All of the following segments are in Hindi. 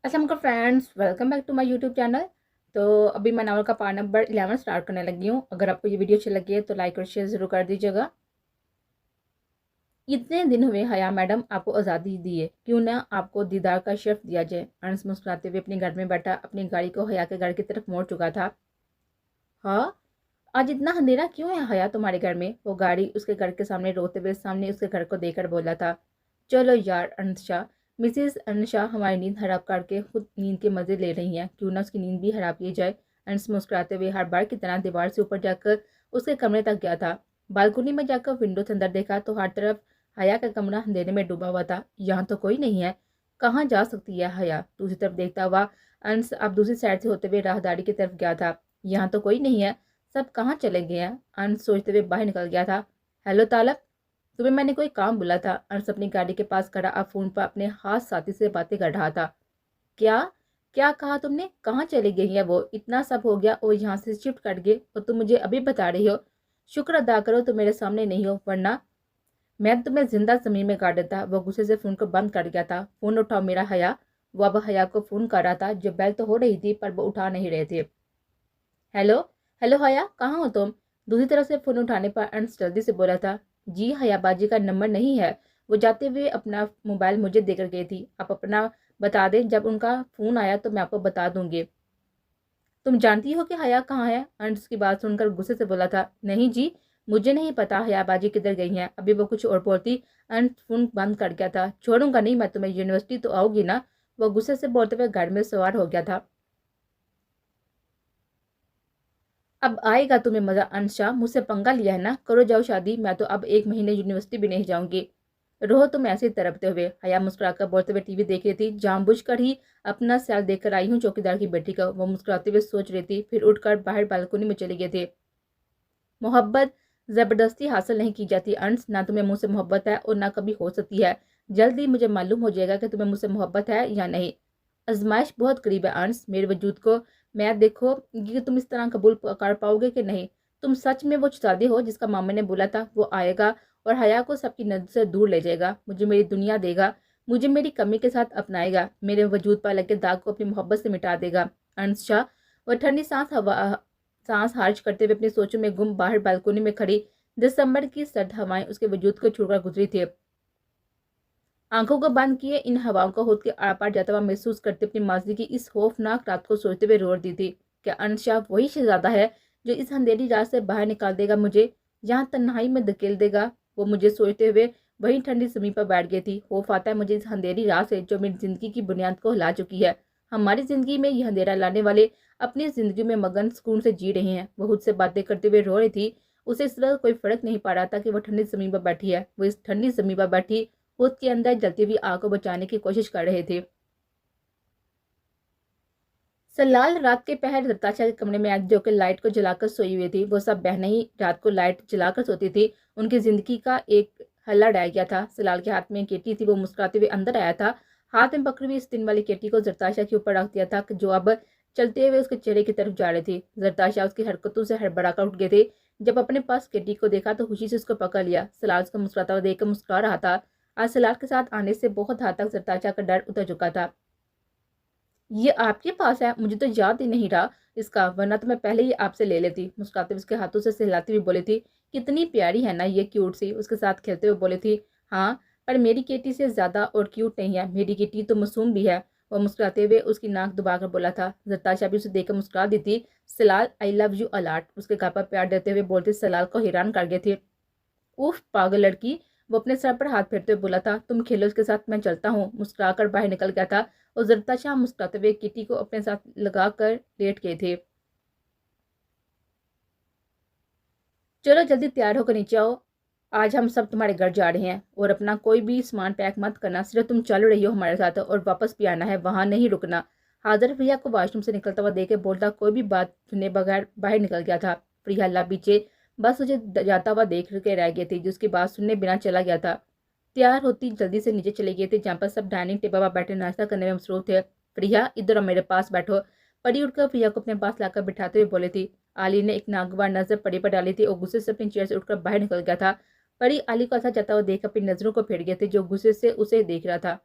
Aslam friends, welcome back to my YouTube channel. तो अभी मैं नावल का पार्ट नंबर 11 स्टार्ट करने लगी हूँ। अगर आपको ये वीडियो अच्छी लगी है तो लाइक और शेयर ज़रूर कर दीजिएगा। इतने दिन हुए हया मैडम आपको आज़ादी दी है, क्यों ना आपको दीदार का शर्फ दिया जाए। अंस मुस्कुराते हुए अपने घर में बैठा अपनी गाड़ी को हया के घर की तरफ मोड़ चुका था। हाँ, आज इतना अंधेरा क्यों है हया तुम्हारे घर में? वो गाड़ी उसके घर के सामने रोते हुए सामने उसके घर को देखकर बोला था। चलो यार अंशा, मिसेस अंशा हमारी नींद हराब करके खुद नींद के मजे ले रही हैं, क्यों ना उसकी नींद भी हराब की जाए। अंश मुस्कुराते हुए हर बार की तरह दीवार से ऊपर जाकर उसके कमरे तक गया था। बालकनी में जाकर विंडो से अंदर देखा तो हर तरफ हया का कमरा अंधेरे में डूबा हुआ था। यहाँ तो कोई नहीं है, कहाँ जा सकती है हया? दूसरी तरफ देखता हुआ अंश अब दूसरी साइड से होते हुए राहदारी की तरफ गया था। यहाँ तो कोई नहीं है, सब कहाँ चले गए हैं? अंश सोचते हुए बाहर निकल गया था। हेलो तालब, तुम्हें मैंने कोई काम बोला था। अंश अपनी गाड़ी के पास खड़ा अब फोन पर अपने हाथ साथी से बातें कर रहा था। क्या क्या कहा तुमने? कहाँ चली गई है वो? इतना सब हो गया और यहाँ से शिफ्ट कर गए और तुम मुझे अभी बता रही हो? शुक्र अदा करो तो मेरे सामने नहीं हो, वरना मैं तुम्हें जिंदा जमीन में गाड़ देता। वो गुस्से से फोन को बंद कर गया था। फोन उठाओ मेरा हया। वो अब हया को फोन कर रहा था, जो बेल तो हो रही थी पर वो उठा नहीं रहे थे। हेलो, हेलो हया, कहाँ हो तुम? दूसरी तरफ से फोन उठाने पर अंश जल्दी से बोला था। जी हया बाजी का नंबर नहीं है। वो जाते हुए अपना मोबाइल मुझे देकर गई थी। आप अपना बता दें, जब उनका फोन आया तो मैं आपको बता दूंगी। तुम जानती हो कि हया कहाँ है? अंश की बात सुनकर गुस्से से बोला था। नहीं जी, मुझे नहीं पता हया बाजी किधर गई है। अभी वो कुछ और बोलती, अंश फोन बंद कर गया था। छोड़ूंगा नहीं मैं तुम्हें, यूनिवर्सिटी तो आओगी ना? वो गुस्से से बोलते हुए गाड़ी में सवार हो गया था। अब आएगा तुम्हें मजा अंशा, मुझसे पंगा लिया है ना? करो जाओ शादी, मैं तो अब 1 महीने यूनिवर्सिटी भी नहीं जाऊंगी। रोहो तुम ऐसे ही तरपते हुए। हया मुस्कुराकर बोलते हुए टीवी देख रही थी। जानबूझकर ही अपना सैल देखकर आई हूँ चौकीदार की बेटी का, वो मुस्कुराते हुए सोच रही थी। फिर उठकर बाहर बालकनी में चले गए थे। मोहब्बत जबरदस्ती हासिल नहीं की जाती अंश, ना तुम्हें मुझसे मोहब्बत है और ना कभी हो सकती है। जल्द ही मुझे मालूम हो जाएगा कि तुम्हें मुझसे मोहब्बत है या नहीं। आजमाइश बहुत करीब है अंश, मेरे वजूद को मैं देखो कि तुम इस तरह कबूल कर पाओगे कि नहीं। तुम सच में वो चाहते हो जिसका मामा ने बोला था? वो आएगा और हया को सबकी नजर से दूर ले जाएगा, मुझे मेरी दुनिया देगा, मुझे मेरी कमी के साथ अपनाएगा, मेरे वजूद पर लगे दाग को अपनी मोहब्बत से मिटा देगा। अंश शाह, वह ठंडी सांस हार्ज करते हुए अपनी सोचों में गुम बाहर बालकोनी में खड़ी दिसंबर की सर्द हवाएं उसके वजूद को छूकर गुजरी थी। आंखों को बंद किए इन हवाओं का होद के आर पार जाता हुआ महसूस करते अपनी माजी की इस खौफनाक रात को सोचते हुए रो दी थी। क्या अंशाह वही शहजादा है जो इस अंधेरी रात से बाहर निकाल देगा मुझे, जहाँ तन्हाई में धकेल देगा? वो मुझे सोचते हुए वही ठंडी जमीन पर बैठ गई थी। खौफ आता है मुझे इस अंधेरी रात से जो मेरी जिंदगी की बुनियाद को हिला चुकी है। हमारी जिंदगी में यह अंधेरा लाने वाले अपनी जिंदगी में मगन सुकून से जी रहे हैं। वो खुद से बातें करते हुए रो रही थी। उसे इस तरह कोई फर्क नहीं पड़ रहा था कि वह ठंडी जमीन पर बैठी है। वो इस ठंडी जमीन पर बैठी खुद के अंदर जलती हुई आग को बचाने की कोशिश कर रहे थे। सलाल रात के पहर रताशा के कमरे में आज जो कि लाइट को जलाकर सोई हुई थी। वो सब बहनें ही रात को लाइट जलाकर सोती थी। उनकी जिंदगी का एक हल्ला रह गया था। सलाल के हाथ में केटी थी। वो मुस्कुराते हुए अंदर आया था। हाथ में पकड़ी हुई इस दिन वाली केटी को जरताशा के ऊपर रख दिया था, जो अब चलते हुए उसके चेहरे की तरफ जा रही थी। जरताशा उसकी हरकतों से हड़बड़ा कर उठ गए थे। जब अपने पास केटी को देखा तो खुशी से उसको पकड़ लिया। सलाल उसको मुस्कुराता हुआ देखकर मुस्कुरा रहा था। आज सलाल के साथ आने से बहुत हद तक जरताशा का डर उतर चुका था। ये आपके पास है? मुझे तो याद ही नहीं रहा इसका, वरना तो मैं पहले ही आपसे ले लेती। मुस्कुराते हुए उसके हाथों से सहलाती हुई बोली थी। कितनी प्यारी है ना ये क्यूट सी, उसके साथ खेलते हुए बोली थी। हाँ, पर मेरी केटी से ज्यादा और क्यूट नहीं है, मेरी केटी तो मासूम भी है। वह मुस्कुराते हुए उसकी नाक दबाकर बोला था। जरताशा भी उसे देखकर मुस्कुरा दी थी। सलाल आई लव यू अलाट, उसके गाल पर प्यार देते हुए बोलते सलाल को हैरान कर गए थे। उफ पागल लड़की, वो अपने सर पर हाथ फेरते हुए बोला था। तुम खेलो इसके साथ, मैं चलता हूँ। मुस्कुराकर बाहर निकल गया था और जरता शाह मुस्कुराते हुए किटी को अपने साथ लगा कर लेट गए थे। चलो जल्दी तैयार होकर नीचे आओ, आज हम सब तुम्हारे घर जा रहे हैं। और अपना कोई भी सामान पैक मत करना, सिर्फ तुम चल रही हो हमारे साथ और वापस भी आना है, वहां नहीं रुकना। हाजिर प्रिया को वॉशरूम से निकलता हुआ देखे बोलता कोई भी बात सुने बगैर बाहर निकल गया था। प्रिया अल्लाह पीछे बस उसे जाता हुआ देख के रह गई थी, जिसकी बात सुनने बिना चला गया था। तैयार होती जल्दी से नीचे चले गए थे, जहाँ पर सब डाइनिंग टेबल पर बैठे नाश्ता करने में मसरूफ थे। प्रिया इधर आओ, मेरे पास बैठो। परी उठकर प्रिया को अपने पास लाकर बिठाते हुए बोली थी। आली ने एक नागवार नजर परी पर डाली थी और गुस्से से अपनी चेयर से उठकर बाहर निकल गया था। परी आली को ऐसा जाता हुआ देख अपनी नजरों को फेर गए थे, जो गुस्से से उसे देख रहा था।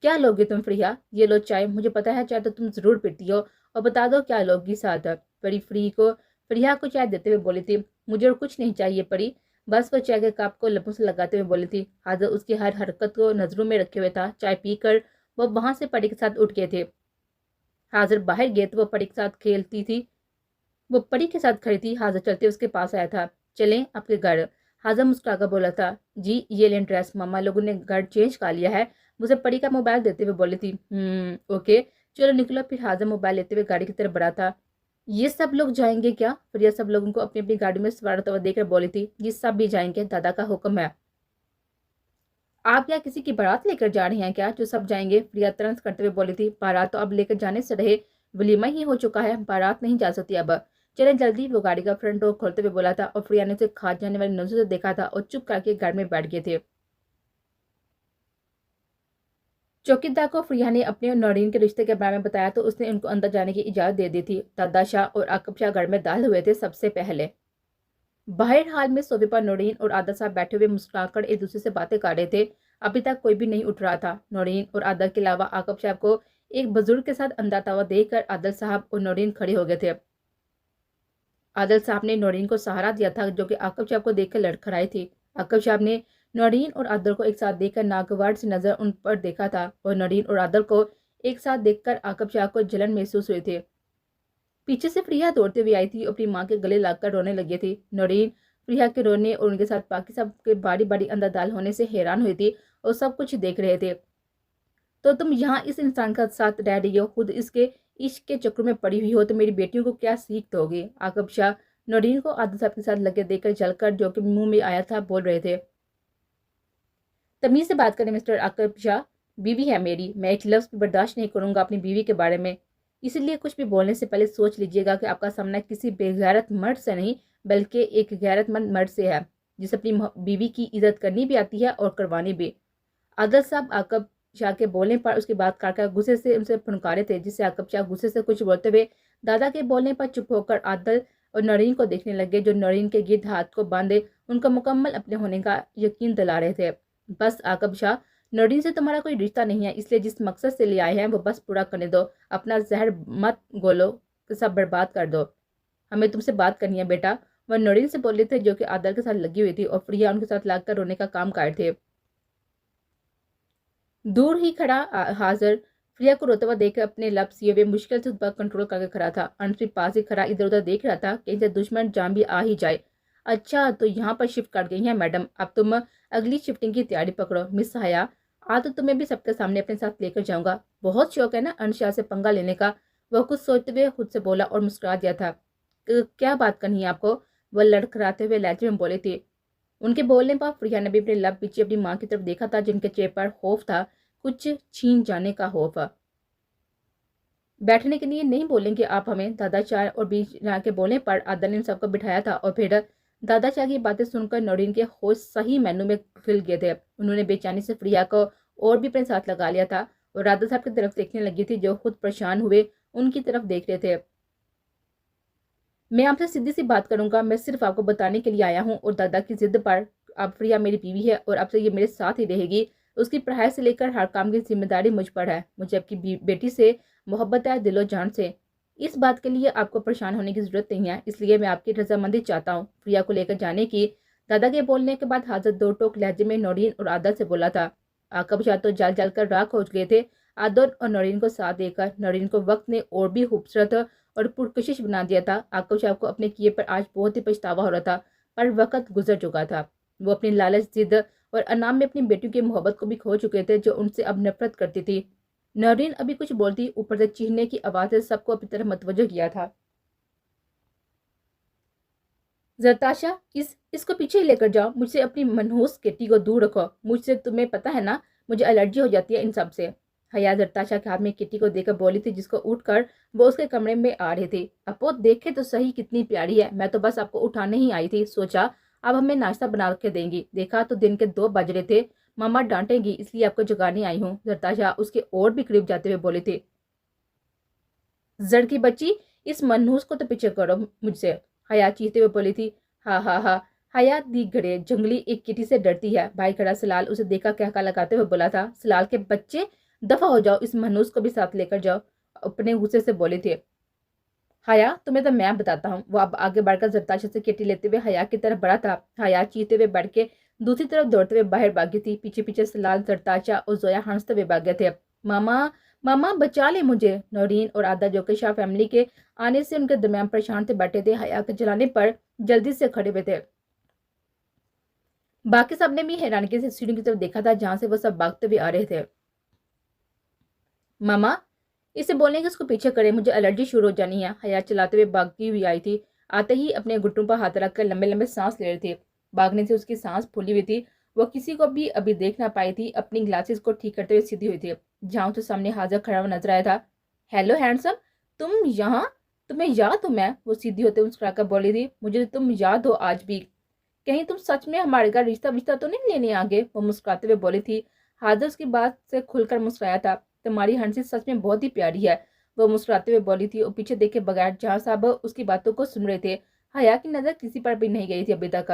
क्या लोगी तुम फ्रिया? ये लो चाय। मुझे पता है चाय तो तुम ज़रूर पीती हो, और बता दो क्या लोगी साथ? परी फ्रिया को चाय देते हुए बोली थी। मुझे और कुछ नहीं चाहिए परी। बस वो चाय के कप को लबों से लगाते हुए बोली थी। हाजिर उसकी हर हरकत को नजरों में रखे हुए था। चाय पीकर वो वहां से परी के साथ उठ गए थे। हाजिर बाहर गए तो वो परी के साथ खेलती थी। वो परी के साथ खड़ी थी। हाजिर चलते उसके पास आया था। चलें आपके घर? हाजिर मुस्कुराकर बोला था। जी ये लें ड्रेस, मामा लोगों ने घर चेंज कर लिया है। मुझे परी का मोबाइल देते हुए बोली थी। ओके चलो निकलो। फिर हाजिर मोबाइल लेते हुए गाड़ी की तरफ बढ़ा था। ये सब लोग जाएंगे क्या? फिर यह सब लोगों को अपनी अपनी गाड़ी में सवार होता हुआ देखकर बोली थी। ये सब भी जाएंगे, दादा का हुक्म है। आप क्या किसी की बारात लेकर जा रही हैं क्या जो सब जाएंगे? प्रिया तरस करते हुए बोली थी। बारात तो अब लेकर जाने से रहे, वलीमा ही हो चुका है, बारात नहीं जा सकती अब। चले जल्दी। वो गाड़ी का फ्रंट डोर खोलते हुए बोला था और प्रिया ने उसे खाद जाने वाली नजरों से देखा था और चुप करके घर में बैठ गए थे। चौकीदार को प्रिया ने अपने और नौरीन के रिश्ते के बारे में बताया तो उसने उनको अंदर जाने की इजाजत दे दी थी। दादा शाह और आकब शाह घर में दाखिल हुए थे सबसे पहले। बाहर हाल में सोफे पर नौरीन और आदर साहब बैठे हुए मुस्कुराकर एक दूसरे से बातें कर रहे थे। अभी तक कोई भी नहीं उठ रहा था। नौरीन और आदर के अलावा आकब साहब को एक बुजुर्ग के साथ अंदर आता हुआ देखकर आदर साहब और नौरीन खड़े हो गए थे। आदर साहब ने नौरीन को सहारा दिया था जो कि आकब साहब को देखकर लड़खड़ाई थी। आकब साहब ने नौरीन और आदर को एक साथ देखकर नागवार से नजर उन पर देखा था और नौरीन और आदर को एक साथ देखकर आकब साहब को जलन महसूस हुई थी। पीछे से प्रिया दौड़ते हुए आई थी और अपनी माँ के गले लगकर रोने लगी थी। नौरीन प्रिया के रोने और उनके साथ बाकी सब के बारी बारी अंदर दाल होने से हैरान हुई थी और सब कुछ देख रहे थे। तो तुम यहाँ इस इंसान का साथ रह रही हो, खुद इसके इश्क के चक्कर में पड़ी हुई हो, तो मेरी बेटियों को क्या सीख दोगे? आकब शाह नौरीन को आदर साहब के साथ लगे देखकर जलकर जो कि मुंह में आया था बोल रहे थे। तमीज से बात करें मिस्टर आकब शाह। बीवी है मेरी, मैं एक लफ्ज भी बर्दाश्त नहीं करूंगा अपनी बीवी के बारे में। इसलिए कुछ भी बोलने से पहले सोच लीजिएगा कि आपका सामना किसी बेगैरत मर्द से नहीं बल्कि एक गैरतमंद मर्द से है जिसे अपनी बीवी की इज्जत करनी भी आती है और करवानी भी। आदर साहब आकब शाह के बोलने पर उसकी बात काटकर गुस्से से उनसे फुनकारे थे, जिससे आकब शाह गुस्से से कुछ बोलते हुए दादा के बोलने पर चुप होकर आदल और नौरीन को देखने लगे जो नौरीन के गिर्द हाथ को बांधे उनका मुकम्मल अपने होने का यकीन दिला रहे थे। बस आकब शाह, नौरीन से तुम्हारा कोई रिश्ता नहीं है, इसलिए जिस मकसद से ले आए हैं वो बस पूरा करने दो। अपना जहर मत घोलो, सब बर्बाद कर दो। हमें तुमसे बात करनी है बेटा। वह नौरीन से बोले थे जो कि आदर के साथ लगी हुई थी और प्रिया उनके साथ लगकर रोने का काम कर थे। दूर ही खड़ा हाजिर प्रिया को रोता हुआ देखकर अपने लब सिए हुए मुश्किल से उस पर कंट्रोल करके खड़ा था। अनुश्री पास ही खड़ा इधर उधर देख रहा था कहीं से दुश्मन जान भी आ ही जाए। अच्छा तो यहाँ पर शिफ्ट कर गई हैं मैडम, अब तुम अगली शिफ्टिंग की तैयारी पकड़ो। मिस हया, आज तो तुम्हें भी सबके सामने अपने साथ लेकर जाऊंगा। बहुत शौक है ना अनुषा से पंगा लेने का? वह कुछ सोचते हुए खुद से बोला और मुस्कुरा दिया था। क्या बात करनी है आपको? वह लड़खड़ाते हुए लहजे में बोले थे। उनके बोलने पर प्रिया ने भी अपने लब पीछे अपनी माँ की तरफ देखा था जिनके चेहरे पर खौफ था, कुछ छीन जाने का खौफ। बैठने के लिए नहीं बोलेंगे आप हमें? दादा चाय और बीच के बोलने पर आदर ने सबको बिठाया था और फिर दादा चाय की बातें सुनकर नौरीन के होश सही मेनू में खिल गए थे। उन्होंने बेचैनी से प्रिया को और भी अपने साथ लगा लिया था और राधा साहब की तरफ देखने लगी थी जो खुद परेशान हुए उनकी तरफ देख रहे थे। मैं आपसे सीधी सी बात करूंगा, मैं सिर्फ आपको बताने के लिए आया हूँ और दादा की जिद पर, अब प्रिया मेरी बीवी है और अब से ये मेरे साथ ही रहेगी। उसकी पढ़ाई से लेकर हर काम की जिम्मेदारी मुझ पर है। मुझे आपकी बेटी से मोहब्बत है दिलो जान से। इस बात के लिए आपको परेशान होने की जरूरत नहीं है, इसलिए मैं आपकी रजामंदी चाहता हूँ प्रिया को लेकर जाने की। दादा के बोलने के बाद हाजर दो टोक लहजे में नौरीन और आदर से बोला था। आकब शाह तो जल जल कर राख हो गए थे। आदर और नौरीन को साथ देकर नौरीन को वक्त ने और भी खूबसूरत और पुरकशिश बना दिया था। आकब शाह को अपने किए पर आज बहुत ही पछतावा हो रहा था, पर वक्त गुजर चुका था। वो अपनी लालच, जिद और अनाम में अपनी बेटियों की मोहब्बत को भी खो चुके थे जो उनसे अब नफरत करती थी। नौरीन अभी कुछ बोलती, ऊपर से चीखने की आवाज से सबको अपनी तरफ मतवजो किया था। जरताशा, इसको पीछे लेकर जाओ, मुझसे अपनी मनहूस किट्टी को दूर रखो। मुझसे, तुम्हें पता है ना, मुझे एलर्जी हो जाती है इन सब से। हया जरताशा के हाथ में किट्टी को देकर बोली थी जिसको उठकर वो उसके कमरे में आ रही थी। अपो देखे तो सही कितनी प्यारी है, मैं तो बस आपको उठाने ही आई थी, सोचा अब हमें नाश्ता बना के देंगी। देखा तो दिन के 2 बज रहे थे, मामा डांटेगी इसलिए आपको जगाने आई हूँ। जरताशा उसके और भी करीब जाते हुए बोली थी। जड़ की बच्ची, इस मनहूस को तो पीछे करो मुझसे, हया चीखते हुए बोली थी। हा हा हा, हया दी घड़े जंगली एक किटी से डरती है। भाई खड़ा सलाल उसे देखा कहका लगाते हुए बोला था। सलाल के बच्चे, दफा हो जाओ, इस मनहूस को भी साथ लेकर जाओ, अपने गुस्से से बोली थी। हया, तुम्हें तो मैं बताता हूँ। वो अब आगे बढ़कर जरताशा से किटी लेते हुए हया की तरफ बढ़ा था। हया चीते हुए बढ़ के दूसरी तरफ दौड़ते हुए बाहर भागी थी। पीछे पीछे से लाल, जरताशा और जोया हंसते हुए भागे थे। मामा, मामा बचा ले मुझे। नौरीन और आदा जो कि शाह फैमिली के आने से उनके दरमियान परेशान थे बैठे थे। हया के जलाने पर जल्दी से खड़े हुए थे। बाकी सबने भी हैरानगी से सीढ़ी की तरफ देखा था जहां से वो सब भागते हुए आ रहे थे। मामा, इसे बोलने के उसको पीछे करे, मुझे एलर्जी शुरू हो जानी है। हया चलाते हुए भागती हुई आई थी। आते ही अपने घुटनों पर हाथ रखकर लंबे लंबे सांस ले रही थी। भागने से उसकी सांस फूली हुई थी। वो किसी को भी अभी देख ना पाई थी। अपनी ग्लासेस को ठीक करते हुए सीधी हुई थी। जहां उसके सामने हाजिर खड़ा हुआ नजर आया था। हेलो हैंडसम, तुम यहाँ? तुम्हें याद हो मैं? वो सीधी होते मुस्कुराकर बोली थी। मुझे तुम याद हो आज भी। कहीं तुम सच में हमारे घर रिश्ता विश्ता तो नहीं लेने आगे? वो मुस्कुराते हुए बोली थी। हाजिर उसकी बात से खुलकर मुस्कुराया था। तुम्हारी हंसी सच में बहुत ही प्यारी है, वो मुस्कुराते हुए बोली थी और पीछे देखे बगैर जहां साहब उसकी बातों को सुन रहे थे। हया की नजर किसी पर भी नहीं गई थी अभी तक।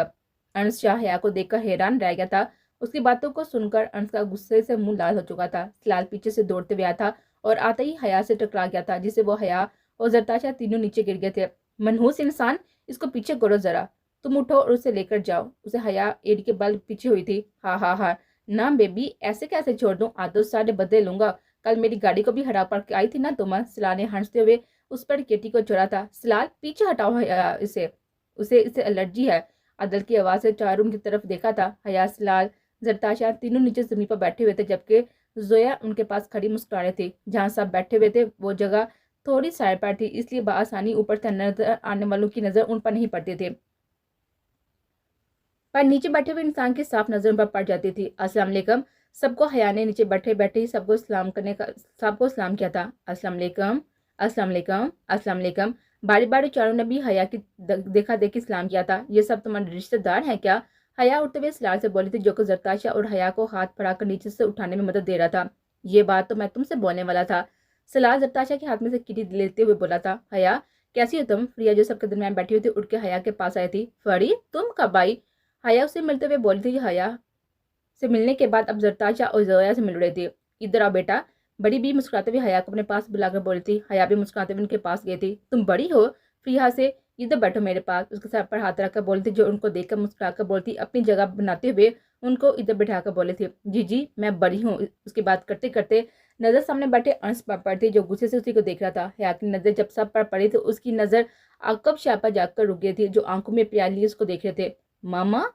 अंश शाह हया को देखकर हैरान रह गया था। उसकी बातों को सुनकर अंश का गुस्से से मुंह लाल हो चुका था। लाल पीछे से दौड़ते हुए आया था और आते ही हया से टकरा गया था, जिसे वो हया और जरताशा तीनों नीचे गिर गए थे। मनहूस इंसान, इसको पीछे करो जरा। तुम उठो और उसे लेकर जाओ। उसे हया एड़ी के बल पीछे हुई थी। हाँ हाँ हाँ, ना बेबी, ऐसे कैसे छोड़ दूं? आदत सारे बदले लूंगा। कल मेरी गाड़ी को भी हरा पड़ के आई थी ना तुम? सिलाल ने हंसते हुए उस पर केटी को चढ़ा था। सिलाल, पीछे हटाओ हया इसे, उसे इसे एलर्जी है। अदल की आवाज से चारों की तरफ देखा था। हया, सिलाल, जरताशा तीनों नीचे जमीन पर बैठे हुए थे, जबकि जोया उनके पास खड़ी मुस्कुरा रही थी। जहां सब बैठे हुए थे वो जगह थोड़ी साइड पर थी, इसलिए बआसानी ऊपर से नजर आने वालों की नजर उन पर नहीं पड़ती थी, पर नीचे बैठे हुए इंसान की साफ नजर पर पड़ जाती थी। अस्सलाम वालेकुम। सबको हया ने नीचे बैठे बैठे ही सबको सलाम किया था। अस्सलाम वालेकुम, अस्सलाम वालेकुम, अस्सलाम वालेकुम। बारी बारी चारों ने भी हया की देखा देखी सलाम किया था। ये सब तुम्हारे रिश्तेदार हैं क्या? हया उठते हुए सिलार से बोली थी, जो कि जरताशा और हया को हाथ फड़ाकर नीचे से उठाने में मदद दे रहा था। ये बात तो मैं तुमसे बोलने वाला था। सिलार जरताशा के हाथ में से किटी लेते हुए बोला था। हया, कैसी हो तुम? फ्रिया जो सबके दरमियान बैठी हुई थी उठ के हया के पास आई थी। फरी, तुम कब आई? हया उससे मिलते हुए बोली थी। हया से मिलने के बाद अब जरताशा और जोया से मिल रही थी। इधर आओ बेटा। बड़ी भी मुस्कुराते हुए हया को अपने पास बुलाकर बोली थी। हया भी मुस्कुराते हुए उनके पास गई थी। तुम बड़ी हो प्रिया से, इधर बैठो मेरे पास। उसके सर पर हाथ रखकर बोली थी, जो उनको देखकर मुस्कुराकर बोलती अपनी जगह बनाते हुए उनको इधर बैठाकर बोले थे। जी जी, मैं बड़ी हूँ। उसकी बात करते करते नजर सामने बैठे अंश पर पड़ती, जो गुस्से से उसी को देख रहा था। हया की नजर जब सब पर पड़ी तो उसकी नजर आकब शाह पर जाकर रुक गई थी, जो आंखों में प्यार लिए उसको देख रहे थे। मामा,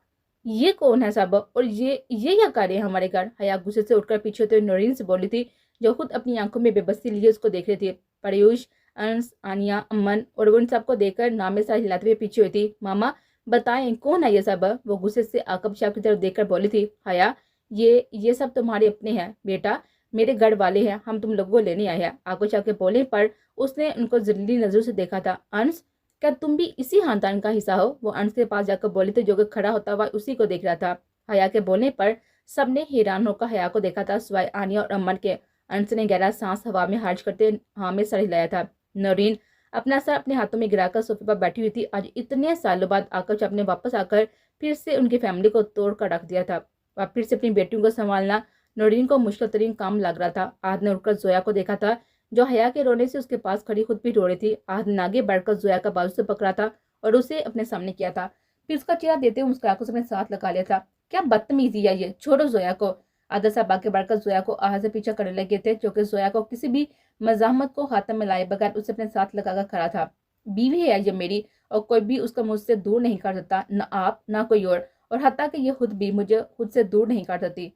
ये कौन है सब? और ये क्या कर रहे हैं हमारे घर? हया गुस्से से उठकर पीछे होते हुए नौरीन से बोली थी, जो खुद अपनी आंखों में बेबसी लिए उसको देख रही थी। परेश, अंश, आनिया, अमन और उन सबको देखकर नामे साथ हिलाते हुए पीछे हुई थी। मामा बताएं, कौन है ये सब? वो गुस्से से आकब शाह की तरफ देखकर बोली थी। हया, ये सब तुम्हारे अपने हैं बेटा, मेरे घर वाले हैं, हम तुम लोगों को लेने आए हैं। आकब शाह के बोलने पर उसने उनको जल्दी नजरों से देखा था। अंश, क्या तुम भी इसी खानदान का हिस्सा हो? वो अंश के पास जाकर बोली थी, जो कि खड़ा होता हुआ उसी को देख रहा था। हया के बोलने पर सबने हैरान होकर हया को देखा था, सिवाय आनिया और अमन के। अंश ने गहरा सांस हवा में खारिज करते हाँ में सर हिलाया था। नौरीन अपना सर अपने हाथों में गिराकर सोफे पर बैठी हुई थी। आज इतने सालों बाद आकाश ने वापस आकर फिर से उनकी फैमिली को तोड़ कर रख दिया था। वह फिर से अपनी बेटियों को संभालना नौरीन को मुश्किल तरीन काम लग रहा था। आज ने उठकर जोया को देखा था, जो हया के रोने से उसके पास खड़ी खुद भी रो रही थी। आहद ने आगे बढ़कर जोया का बाजू से पकड़ा था और उसे अपने सामने किया था। फिर उसका चेहरा देते हुए मुस्कुराकर उसने साथ लगा लिया था। क्या बदतमीजी है ये, छोड़ो जोया को। आधा साहब आगे बढ़कर जोया को आहद से पीछा करने लगे थे, जो कि जोया को किसी भी मजामत को हाथ में लाए बगैर उसे अपने साथ लगाकर खड़ा था। बीवी है ये मेरी, और कोई भी उसको मुझसे दूर नहीं कर सकता, न आप ना कोई और हत्ता कि ये खुद भी मुझे खुद से दूर नहीं कर सकती।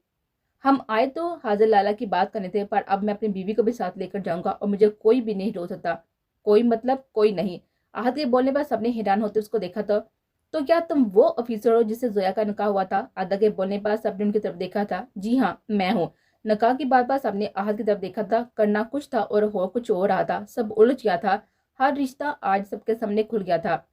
हम आए तो हाजिर लाला की बात करने थे, पर अब मैं अपनी बीवी को भी साथ लेकर जाऊंगा और मुझे कोई भी नहीं रोक सकता। कोई मतलब कोई नहीं। आहत के बोलने पर सबने हैरान होते उसको देखा तो क्या तुम वो ऑफिसर हो जिससे जोया का निकाह हुआ था? आदा के बोलने पर सबने उनकी तरफ देखा था। जी हाँ, मैं हूँ। निकाह की बात पर सबने आहत की तरफ देखा था। करना कुछ था और हो कुछ हो रहा था। सब उलझ गया था। हर रिश्ता आज सबके सामने खुल गया था।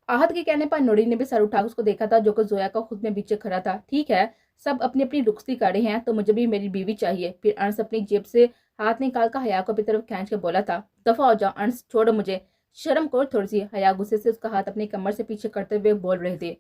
आहत के कहने पर नूरी ने भी सर उठा उसको देखा था, जो कि जोया का खुद में पीछे खड़ा था। ठीक है, सब अपनी अपनी रुखसती कर रहे हैं, तो मुझे भी मेरी बीवी चाहिए। फिर अंश अपनी जेब से हाथ निकाल कर हया को अपनी तरफ खींच के बोला था। दफा हो जाओ अंश, छोड़ो मुझे, शर्म करो थोड़ी सी। हया गुस्से से उसका हाथ अपनी कमर से पीछे करते हुए बोल रहे थे।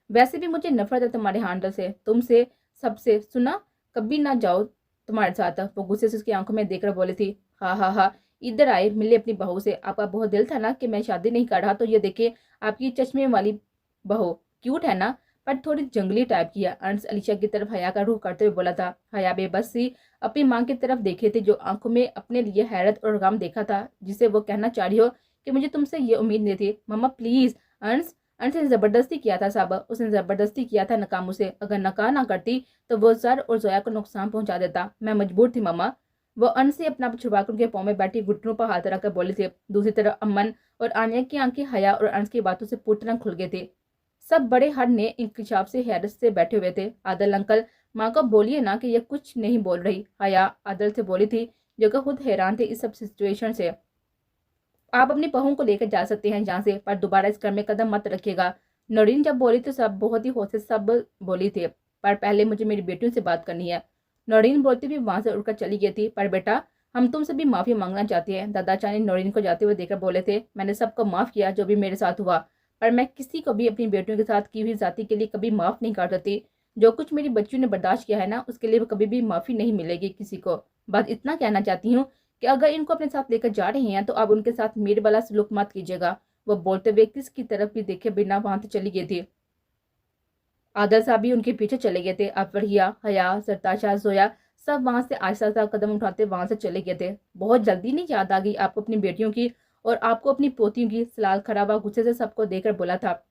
वैसे भी मुझे नफरत है तुम्हारे हैंडल से, तुमसे, सबसे। सुना, कभी ना जाओ तुम्हारे साथ। वो गुस्से से उसकी आंखों में देखकर बोली थी, हाँ हाँ हाँ, इधर आए, मिले अपनी बहू से। आपका बहुत दिल था ना कि मैं शादी नहीं कर रहा, तो ये देखिए आपकी चश्मे वाली बहू क्यूट है ना, पर थोड़ी जंगली टाइप की है। अंश अलीशा की तरफ हया का रुख करते हुए बोला था। हया बेबस सी अपनी माँ की तरफ देखे थे, जो आंखों में अपने लिए हैरत और गम देखा था, जिसे वो कहना चाह रही हो कि मुझे तुमसे ये उम्मीद नहीं थी। मम्मा प्लीज। अंश अंश ने जबरदस्ती किया था साहब, उसने जबरदस्ती किया था नकामों से। अगर नकार ना करती तो वो सर और जोया को नुकसान पहुंचा देता। मैं मजबूर थी मम्मा। वो अंश से अपना छुड़वाकर उनके पाँव में बैठी घुटनों पर हाथ रखकर बोली थी। दूसरी तरफ अमन और आनिया की आंखें हया और अंश की बातों से पूरी तरह खुल गए थे। सब बड़े हर ने इंकशाफ से हैरत से बैठे हुए थे। आदल अंकल, माँ को बोलिए ना कि ये कुछ नहीं बोल रही। हया आदल से बोली थी, जो कि खुद हैरान थे इस सब सिचुएशन से। आप अपनी बहू को लेकर जा सकते हैं यहाँ से, पर दोबारा इस घर में कदम मत रखिएगा। नौरीन जब बोली तो सब बहुत ही होश से सब बोली थे, पर पहले मुझे मेरी बेटियों से बात करनी है। नौरीन बोलती भी वहां से उड़कर चली गई थी। पर बेटा, हम तुमसे भी माफी मांगना चाहते हैं। दादाचार्य ने नौरीन को जाते हुए देखकर बोले थे, मैंने सबको माफ किया जो भी मेरे साथ हुआ, पर मैं किसी को भी अपनी बेटियों के साथ की हुई जाति के लिए कभी माफ नहीं कर सकती। जो कुछ मेरी बच्चियों ने बर्दाश्त किया है ना, उसके लिए कभी भी माफी नहीं मिलेगी किसी को। बस इतना कहना चाहती हूँ कि अगर इनको अपने साथ लेकर जा रहे हैं तो आप उनके साथ मेरे वाला सलूक मत कीजिएगा। वो बोलते हुए किसकी तरफ भी देखे बिना वहां से चली गई थी। आदल साहब भी उनके पीछे चले गए थे। अफरिया, हया, सरताशा, जोया सब वहां से आहिस्ता आहिस्ता कदम उठाते वहां से चले गए थे। बहुत जल्दी नहीं याद आ गई आपको अपनी बेटियों की और आपको अपनी पोतियों की। सलाल खड़ा हुआ गुस्से से सबको देखकर बोला था,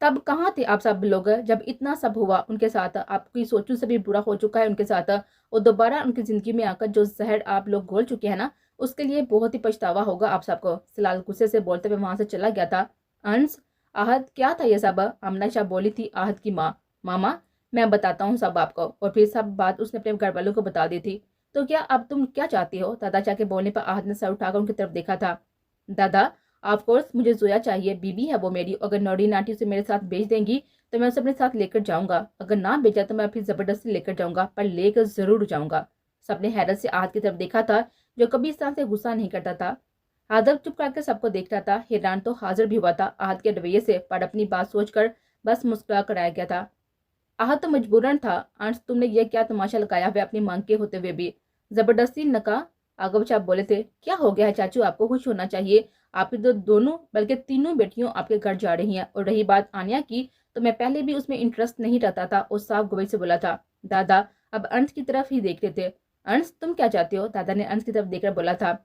तब कहाँ थे आप सब लोग जब इतना सब हुआ उनके साथ? आपकी सोचों से भी बुरा हो चुका है उनके साथ, और दोबारा उनकी जिंदगी में आकर जो जहर आप लोग घोल चुके हैं ना, उसके लिए बहुत ही पछतावा होगा आप सबको। सलाल गुस्से से बोलते हुए वहां से चला गया था। अंश, आहत क्या था ये सब? आमना शाह बोली थी आहत की माँ। मामा, मैं बताता हूँ सब आपको। और फिर सब बात उसने अपने घर वालों को बता दी थी। तो क्या अब तुम क्या चाहती हो? दादा के बोलने पर आहत ने सर उठाकर उनकी तरफ देखा था। दादा, ऑफ कोर्स मुझे जोया चाहिए, बीबी है वो मेरी। अगर नौरीन आंटी उसे मेरे साथ भेज देंगी तो मैं उसे अपने साथ लेकर जाऊंगा। अगर ना भेजा तो मैं फिर जबरदस्ती लेकर जाऊंगा, पर लेकर जरूर जाऊंगा। सबने हैरत से आहत की तरफ देखा था, जो कभी इस तरह से गुस्सा नहीं करता था। हादर चुप करके सबको देख रहा था। हैरान तो हाजिर भी हुआ था आहत के रवैये से, पर अपनी बात सोचकर बस मुस्कुरा कर आया गया था। आहत तो मजबूरन था। अंश, तुमने यह क्या तमाशा लगाया हुआ अपनी मांग के होते हुए भी? जबरदस्ती नका। आगव साहब बोले थे, क्या हो गया है चाचू, आपको खुश होना चाहिए। आपकी तो दोनों बल्कि तीनों बेटियों आपके घर जा रही हैं। और रही बात आनिया की, तो मैं पहले भी उसमें इंटरेस्ट नहीं रहता था। और साफ गवई से बोला था। दादा अब अंश की तरफ ही देख रहे थे। अंश, तुम क्या चाहते हो? दादा ने अंश की तरफ देखकर बोला था।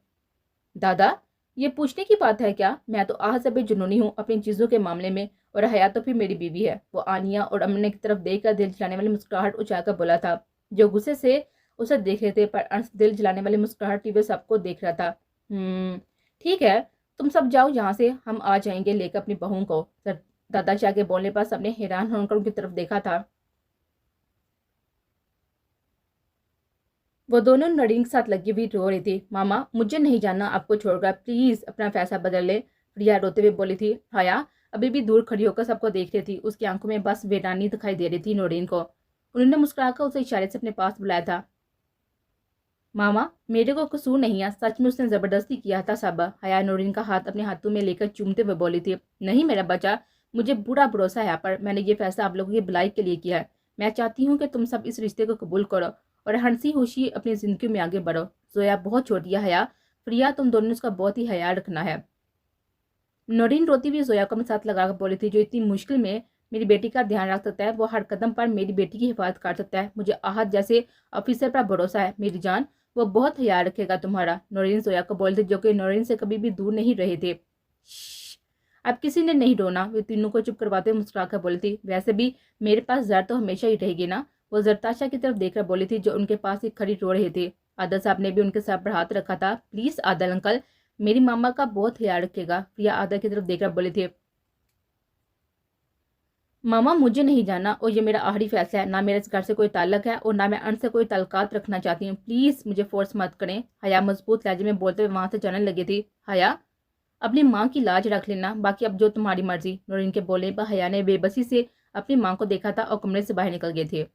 दादा, ये पूछने की बात है क्या? मैं तो आज से भी जुनूनी हूँ अपनी चीजों के मामले में, और हया तो फिर मेरी बीवी है। वो आनिया और अमने की तरफ देखकर दिल जलाने वाली मुस्कुराहट उछालकर बोला था, जो गुस्से से उसे देख रहे थे, पर अंश दिल जलाने वाली मुस्कुराहट टीवी सबको देख रहा था। ठीक है, तुम सब जाओ यहाँ से, हम आ जाएंगे लेकर अपनी बहू को। दादाशाह के बोलने पर सबने हैरान होकर उनकी तरफ देखा था। वो दोनों नरीन के साथ लगी हुई रो रही थी। मामा, मुझे नहीं जानना आपको छोड़कर, प्लीज अपना फैसला बदल ले। प्रिया रोते हुए बोली थी। हया अभी भी दूर खड़ी होकर सबको देख रही थी। उसकी आंखों में बस वीरानी दिखाई दे रही थी नोरीन को। उन्होंने मुस्कुराकर उसे इशारे से अपने पास बुलाया था। मामा, मेरे को कसूर नहीं है, सच में उसने जबरदस्ती किया था सब। हया नोरीन का हाथ अपने हाथों में लेकर चूमते हुए बोली थी। नहीं मेरा बच्चा, मुझे पूरा भरोसा है, पर मैंने ये फैसला आप लोगों की भलाई के लिए किया है। मैं चाहती हूँ कि तुम सब इस रिश्ते को कबूल करो और हंसी खुशी अपनी जिंदगी में आगे बढ़ो। जोया बहुत छोटी है हया, प्रिया तुम दोनों ने उसका बहुत ही ख्याल रखना है। नोरीन रोती हुई जोया को अपने साथ लगाकर बोली थी, जो इतनी मुश्किल में मेरी बेटी का ध्यान रख सकता है, वो हर कदम पर मेरी बेटी की हिफाजत कर सकता है। मुझे आहत जैसे ऑफिसर पर भरोसा है मेरी जान, वो बहुत ख्याल रखेगा तुम्हारा। नोरीन जोया को बोलते, जो कि नोरीन से कभी भी दूर नहीं रहे थे। अब किसी ने नहीं रोना। वे तीनों को चुप करवाते मुस्कुराकर बोली थी, वैसे भी मेरे पास जर तो हमेशा ही रहेगी ना। वो जरताशा की तरफ देखकर बोली थी, जो उनके पास ही खड़ी रो रही थी। आदल साहब ने भी उनके सर पर हाथ रखा था। प्लीज आदल अंकल, मेरी मामा का बहुत ख्याल रखेगा। प्रिया आदल की तरफ देखकर बोली थी। मामा, मुझे नहीं जाना और ये मेरा आखिरी फैसला है। ना मेरे इस घर से कोई ताल्लुक है और ना मैं अन से कोई तल्लुकात रखना चाहती हूँ। प्लीज मुझे फोर्स मत करें। हया मजबूत लहजे में बोलते हुए वहां से जाने लगी थी। हया, अपनी माँ की लाज रख लेना, बाकी अब जो तुम्हारी मर्जी। नोरीन के बोलने पर हया ने बेबसी से अपनी माँ को देखा था और कमरे से बाहर निकल गए थे।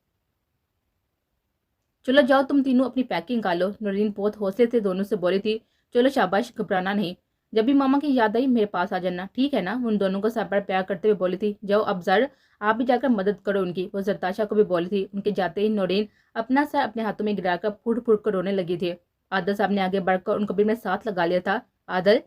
चलो जाओ तुम तीनों अपनी पैकिंग कर लो। नोरीन बहुत हौसले से दोनों से बोली थी। चलो शाबाश, घबराना नहीं। जब भी मामा की याद आई मेरे पास आ जाना, ठीक है ना। उन दोनों को सर पर प्यार करते हुए बोली थी, जाओ अब जर आप भी जाकर मदद करो उनकी। वो जरताशा को भी बोली थी। उनके जाते ही नौरीन अपना सर अपने हाथों में गिराकर फूट फूट कर रोने लगी थी। आदल साहब ने आगे बढ़कर उनको भी में साथ लगा लिया था। आदल,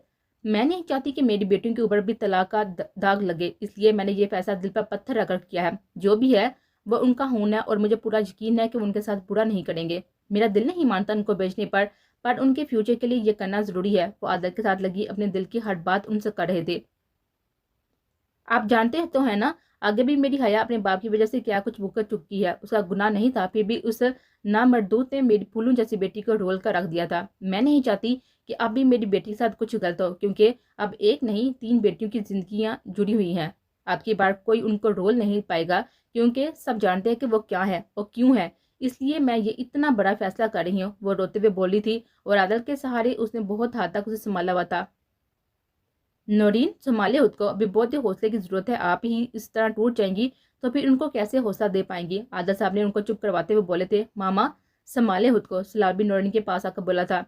मैं नहीं चाहती कि मेरी बेटियों के ऊपर भी तलाक का दाग लगे, इसलिए मैंने ये फैसला दिल पर पत्थर रखकर किया है। जो भी है वो उनका होना है और मुझे पूरा यकीन है कि वो उनके साथ बुरा नहीं करेंगे। मेरा दिल नहीं मानता उनको बेचने पर उनके फ्यूचर के लिए ये करना जरूरी है। वो आदल के साथ लगी अपने दिल की हर बात उनसे कर रहे थे। आप जानते तो है ना, आगे भी मेरी हया अपने बाप की वजह से क्या कुछ भुगत चुकी है। उसका गुनाह नहीं था, फिर भी उस नामर्दूत ने मेरी फूलों जैसी बेटी को रोल कर रख दिया था। मैं नहीं चाहती कि अब भी मेरी बेटी के साथ कुछ गलत हो, क्योंकि अब एक नहीं 3 बेटियों की जिंदगियां जुड़ी हुई हैं। आपकी बार कोई उनको रोल नहीं पाएगा, क्योंकि सब जानते हैं कि वो क्या है और क्यों है। इसलिए मैं ये इतना बड़ा फैसला कर रही हूँ। वो रोते हुए बोली थी और आदल के सहारे उसने बहुत हद तक उसे संभाला हुआ था। नौरीन, संभाले खुद को, अभी बहुत ही हौसले की जरूरत है। आप ही इस तरह टूट जाएंगी तो फिर उनको कैसे हौसला दे पाएंगी। आदल साहब ने उनको चुप करवाते हुए बोले थे, मामा संभाले खुद को। सलाल भी नौरीन के पास आकर बोला था,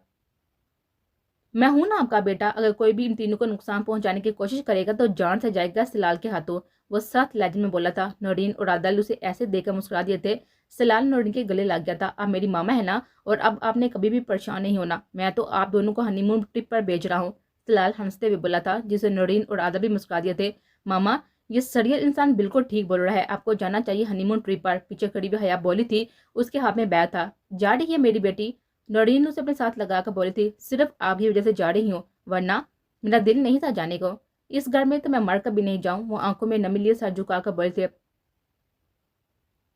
मैं हूं ना आपका बेटा, अगर कोई भी इन तीनों को नुकसान पहुंचाने की कोशिश करेगा तो जान से जाएगा सलाल के हाथों। वो सख्त लहजे में बोला था। नौरीन और आदल उसे ऐसे देखकर मुस्कुरा दिए थे। सलाल नौरीन के गले लग गया था। आप मेरी मामा है ना, और अब आपने कभी भी परेशान नहीं होना। मैं तो आप दोनों को हनीमून ट्रिप पर भेज रहा हूँ। सलाल हंसते हुए बोला था, जिसे नौरीन और आदल भी मुस्कुरा दिए थे। मामा, ये सरियल इंसान बिल्कुल ठीक बोल रहा है, आपको जाना चाहिए हनीमून ट्रिप पर। पीछे खड़ी हुई हया बोली थी। उसके हाथ में बैग था। जा रही है मेरी बेटी? नौरीन उसे अपने साथ लगाकर बोली थी, सिर्फ आप ही वजह से जा रही हूँ, वरना मेरा दिल नहीं था जाने को। इस घर में तो मैं मर कभी नहीं जाऊं। वो आंखों में नमी लिए सर झुकाकर बोले थे,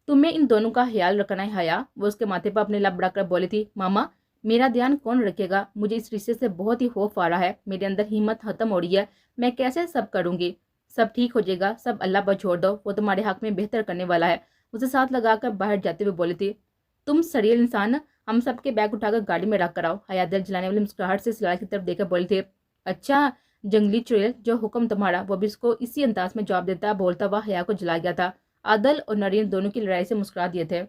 तुम्हें इन दोनों का ख्याल रखना है हया। वो उसके माथे पर अपने लब बढ़ाकर बोली थी, मामा मेरा ध्यान कौन रखेगा? मुझे इस रिश्ते से बहुत ही खौफ आ रहा है। मेरे अंदर हिम्मत खत्म हो रही है। मैं कैसे सब करूंगी? सब ठीक हो जाएगा, सब अल्लाह पर छोड़ दो, वो तुम्हारे हक में बेहतर करने वाला है। उसे साथ लगाकर बाहर जाते हुए बोली थी, तुम सरियल इंसान, हम सबके बैग उठाकर गाड़ी में रख कर आओ। हया दिल जलाने वाली मुस्कुराहट से सिलाल की तरफ देकर बोली थी, अच्छा जंगली चुड़ैल, जो हुक्म तुम्हारा। वो भी उसको इसी अंदाज में जवाब देता बोलता हुआ हया को जला गया था। आदल और नरीन दोनों की लड़ाई से मुस्कुरा दिए थे।